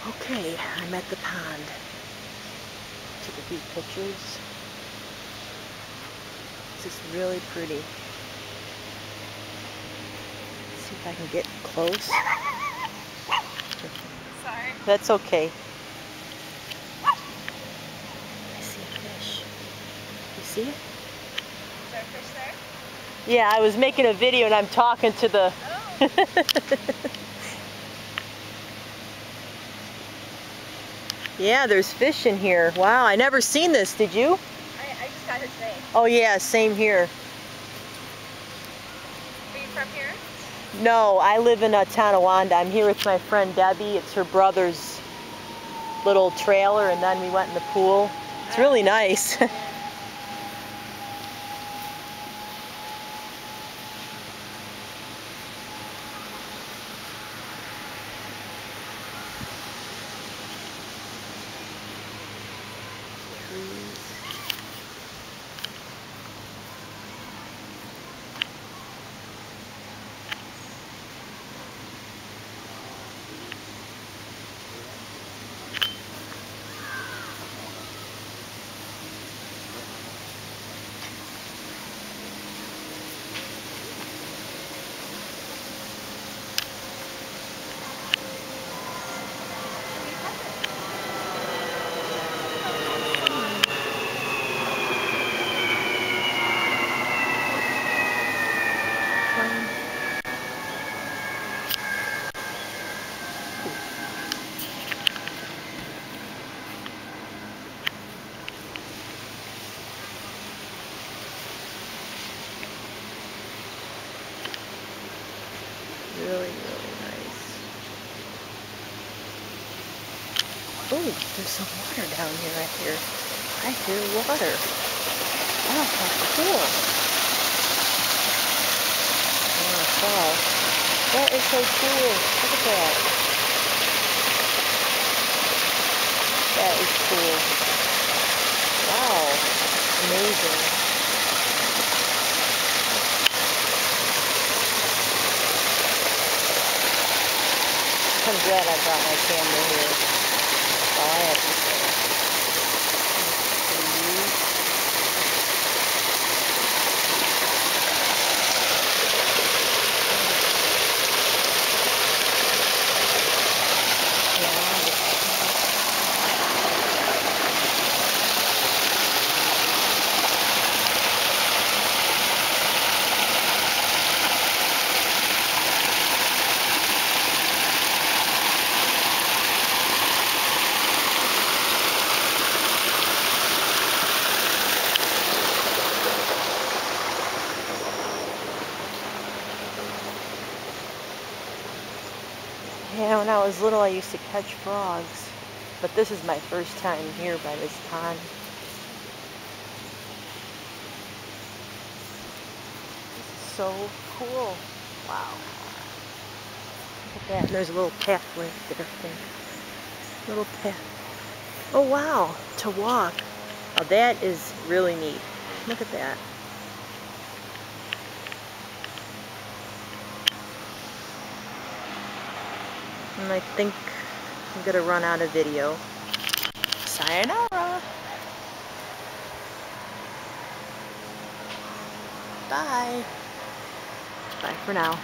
Okay, I'm at the pond. Took a few pictures. This is really pretty. Let's see if I can get close. Sorry. That's okay. I see a fish. You see it? Is there a fish there? Yeah, I was making a video and I'm talking to the... Oh. Yeah, there's fish in here. Wow, I never seen this, did you? I just got here today. Oh yeah, same here. Are you from here? No, I live in Tonawanda. I'm here with my friend Debbie. It's her brother's little trailer, and then we went in the pool. It's really nice. Really, really nice. Oh, there's some water down here, I hear water. Oh, how cool. Wow. That is so cool. Look at that. That is cool. Wow. Amazing. I'm glad I brought my camera here. That's all I have to say. Yeah, when I was little I used to catch frogs, but this is my first time here by this pond. This is so cool. Wow. Look at that, and there's a little pathway there, I think. Little path. Oh wow, to walk. Now that is really neat. Look at that. And I think I'm gonna run out of video. Sayonara. Bye. Bye for now.